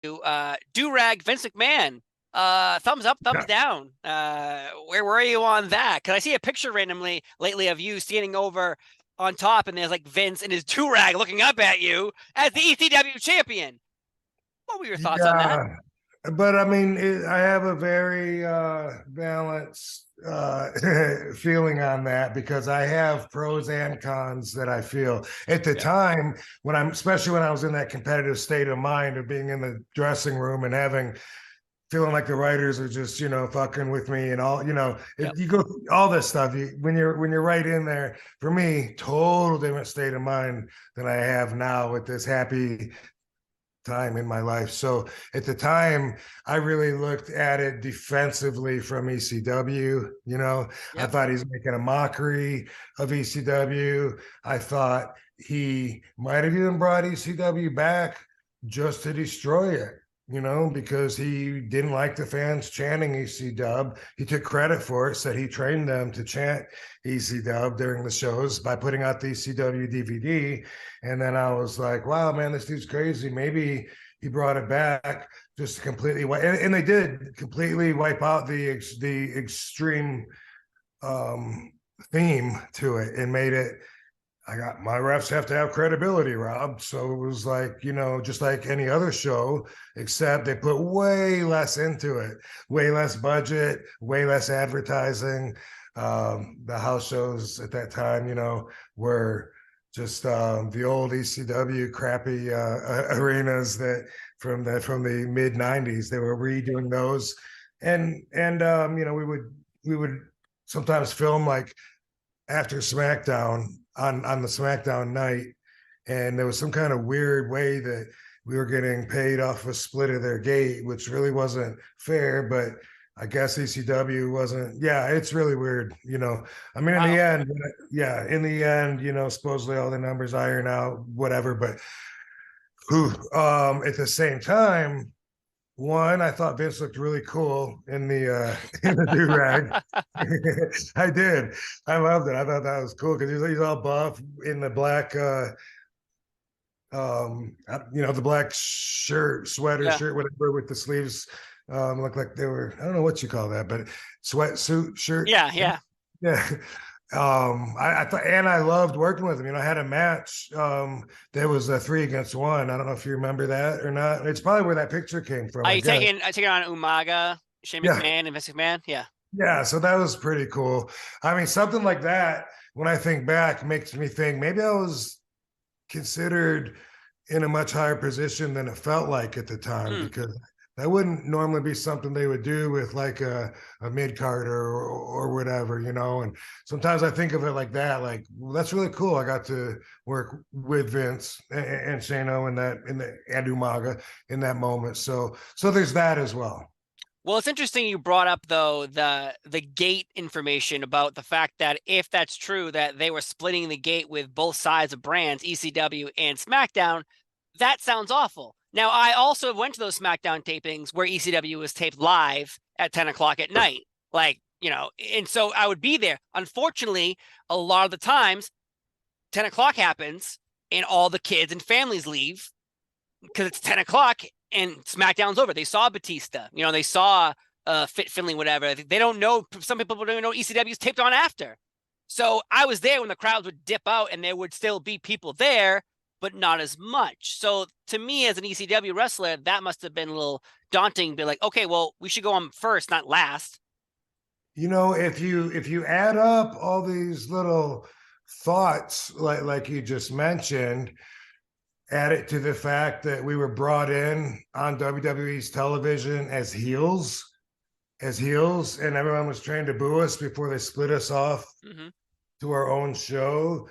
Do-rag Vince McMahon. Thumbs up, thumbs down. Where were you on that? Because I see a picture randomly lately of you standing over on top, and there's like Vince and his do-rag looking up at you as the ECW champion. What were your thoughts on that? Yeah, but I mean, I have a very balanced feeling on that because I have pros and cons that I feel at the time when especially when I was in that competitive state of mind of being in the dressing room and feeling like the writers are just fucking with me and all you go all this stuff when you're right in there. For me, total different state of mind than I have now with this happy time in my life. So at the time, I really looked at it defensively from ECW. I thought he's making a mockery of ECW. I thought he might have even brought ECW back just to destroy it. Because he didn't like the fans chanting EC-dub. He took credit for it, said he trained them to chant EC-dub during the shows by putting out the ECW DVD. And then I was like, wow, man, this dude's crazy. Maybe he brought it back just to completely wipe. And they did completely wipe out the extreme theme to it and made it, my refs have to have credibility, Rob. So it was like, just like any other show, except they put way less into it, way less budget, way less advertising. The house shows at that time, were just the old ECW crappy arenas that from the mid 90s. They were redoing those. And we would sometimes film like after SmackDown on the SmackDown night, and there was some kind of weird way that we were getting paid off a split of their gate, which really wasn't fair, but I guess ECW wasn't. Yeah, it's really weird. I mean, in the end, supposedly all the numbers iron out, whatever. But at the same time, one, I thought Vince looked really cool in the do-rag. I did. I loved it. I thought that was cool because he's all buff in the black the black sweater shirt, whatever, with the sleeves looked like they were, I don't know what you call that, but sweatsuit shirt. Yeah. I thought, and I loved working with him. I had a match. There was a 3-against-1. I don't know if you remember that or not. It's probably where that picture came from. I take it on Umaga, Shane McMahon, and Vince McMahon. Yeah. So that was pretty cool. I mean, something like that, when I think back, makes me think maybe I was considered in a much higher position than it felt like at the time, because that wouldn't normally be something they would do with like a mid-carder or whatever, and sometimes I think of it like that, like, well, that's really cool. I got to work with Vince and Shano and Umaga in that moment, so there's that as well. Well, it's interesting you brought up, though, the gate information about the fact that if that's true, that they were splitting the gate with both sides of brands, ECW and SmackDown, that sounds awful. Now, I also went to those SmackDown tapings where ECW was taped live at 10 o'clock at night. And so I would be there. Unfortunately, a lot of the times, 10 o'clock happens and all the kids and families leave because it's 10 o'clock and SmackDown's over. They saw Batista, they saw Fit Finley, whatever. They don't know. Some people don't even know ECW's taped on after. So I was there when the crowds would dip out and there would still be people there, but not as much. So to me, as an ECW wrestler, that must have been a little daunting. Be like, okay, well, we should go on first, not last. If you add up all these little thoughts, like you just mentioned, add it to the fact that we were brought in on WWE's television as heels, and everyone was trained to boo us before they split us off to our own show.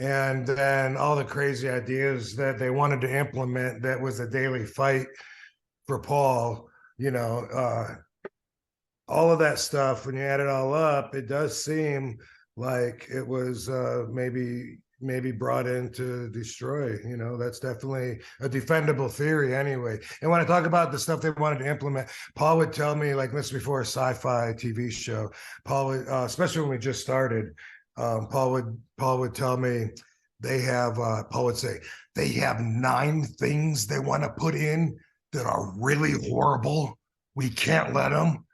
And then all the crazy ideas that they wanted to implement that was a daily fight for Paul, all of that stuff, when you add it all up, it does seem like it was maybe brought in to destroy. That's definitely a defendable theory anyway. And when I talk about the stuff they wanted to implement, Paul would tell me, like, this before a sci-fi TV show, Paul would, especially when we just started, Paul would tell me Paul would say they have 9 things they want to put in that are really horrible. We can't let them.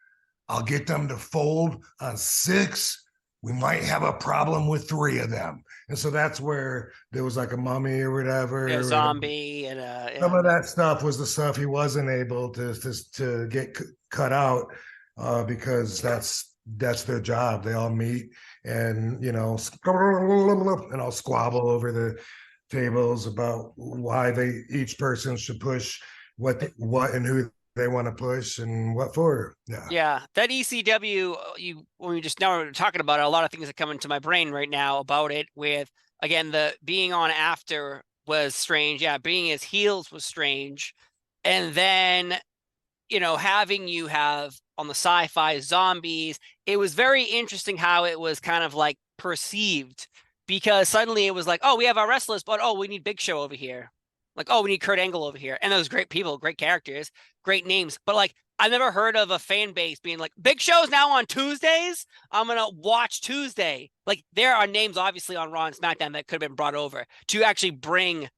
I'll get them to fold on 6. We might have a problem with 3 of them. And so that's where there was like a mummy or Yeah, whatever. And zombie and some yeah. of that stuff was the stuff he wasn't able to get cut out because that's their job. They all meet and and all squabble over the tables about why they each person should push what and who they want to push and what for. Yeah. Yeah, that ECW, you when we just now we're talking about it, a lot of things that come into my brain right now about it. With again, the being on after was strange. Yeah, being as heels was strange, and then having you have on the sci-fi zombies, it was very interesting how it was kind of like perceived because suddenly it was like, oh, we have our wrestlers, but oh, we need Big Show over here. Like, oh, we need Kurt Angle over here. And those great people, great characters, great names. But like, I've never heard of a fan base being like, Big Show's now on Tuesdays. I'm going to watch Tuesday. Like, there are names obviously on Raw and SmackDown that could have been brought over to actually bring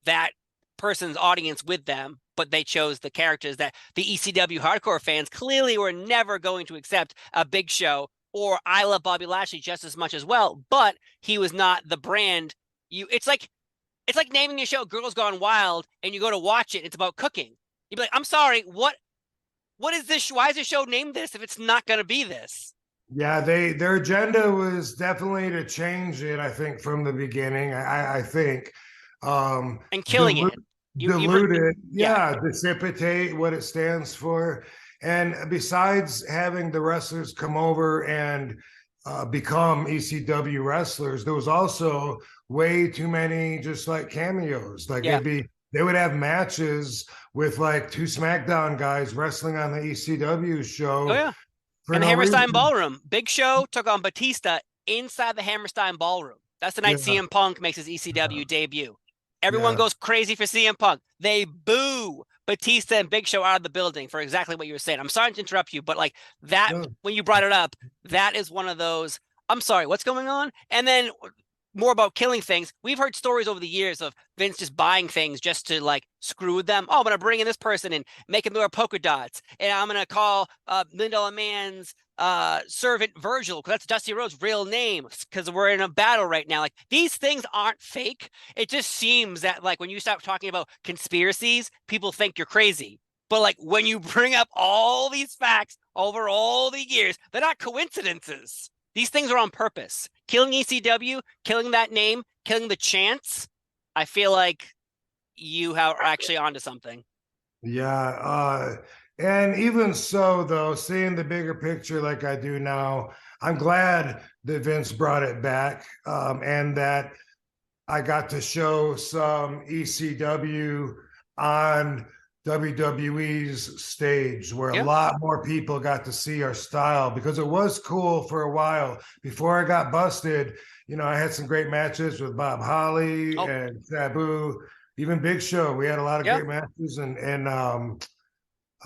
that person's audience with them, but they chose the characters that the ECW hardcore fans clearly were never going to accept a Big Show, or I love Bobby Lashley just as much as well, but he was not the brand. It's like naming a show Girls Gone Wild and you go to watch it, it's about cooking. You'd be like, I'm sorry, what is this? Why is the show named this if it's not going to be this? Yeah, their agenda was definitely to change it, I think, from the beginning. I think And killing it. dilute it, Yeah. yeah, dissipate what it stands for. And besides having the wrestlers come over and become ECW wrestlers, there was also way too many just like cameos. Like Yeah. they would have matches with like 2 SmackDown guys wrestling on the ECW Oh show yeah. for And the no Hammerstein reason. Ballroom. Big Show took on Batista inside the Hammerstein Ballroom. That's the night Yeah, CM Punk makes his ECW debut. Everyone yeah, goes crazy for CM Punk. They boo Batista and Big Show out of the building for exactly what you were saying. I'm sorry to interrupt you, but like that, yeah. when you brought it up, that is one of those. I'm sorry, what's going on? And then more about killing things. We've heard stories over the years of Vince just buying things just to like screw with them. Oh, I'm going to bring in this person and make him wear polka dots. And I'm going to call Linda Man's servant Virgil, because that's Dusty Rhodes' real name, because we're in a battle right now. Like, these things aren't fake. It just seems that like when you start talking about conspiracies, people think you're crazy. But like when you bring up all these facts over all the years, they're not coincidences. These things are on purpose. Killing ECW, killing that name, killing the chance. I feel like you are actually onto something. Yeah, and even so, though, seeing the bigger picture like I do now, I'm glad that Vince brought it back, and that I got to show some ECW on WWE's stage where a Yeah. lot more people got to see our style because it was cool for a while. Before I got busted, I had some great matches with Bob Holly Oh, and Sabu, even Big Show. We had a lot of yeah. great matches and Took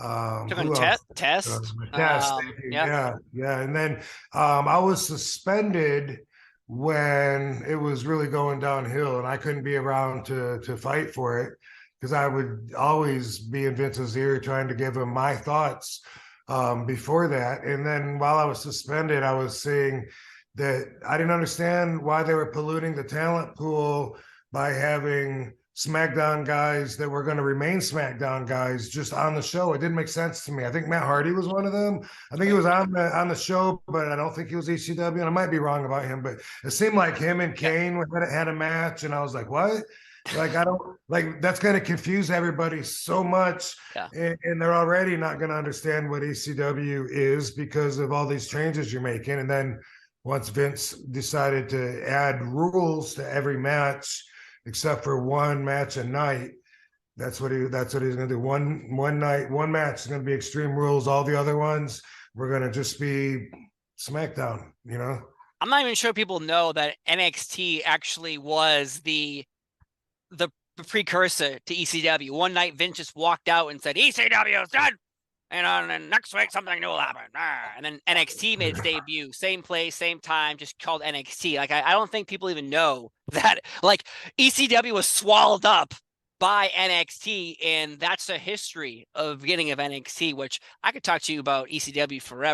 on who else? test. Yes, thank you. Yeah. Yeah, yeah. And then I was suspended when it was really going downhill, and I couldn't be around to fight for it because I would always be in Vince's ear trying to give him my thoughts before that. And then while I was suspended, I was seeing that I didn't understand why they were polluting the talent pool by having SmackDown guys that were going to remain SmackDown guys just on the show. It didn't make sense to me. I think Matt Hardy was one of them. I think he was on the show, but I don't think he was ECW. And I might be wrong about him, but it seemed like him and Yeah. Kane had a match, and I was like, what? Like, I don't like that's going to confuse everybody so much, Yeah. and they're already not going to understand what ECW is because of all these changes you're making. And then once Vince decided to add rules to every match except for one match a night, that's what he's going to do. One night, one match is going to be Extreme Rules. All the other ones we're going to just be SmackDown. I'm not even sure people know that NXT actually was the precursor to ECW. One night Vince just walked out and said, ECW is done. And then next week something new will happen. And then NXT made its debut, same place, same time, just called NXT. Like I don't think people even know that like ECW was swallowed up by NXT, and that's the history of beginning of NXT, which I could talk to you about ECW forever.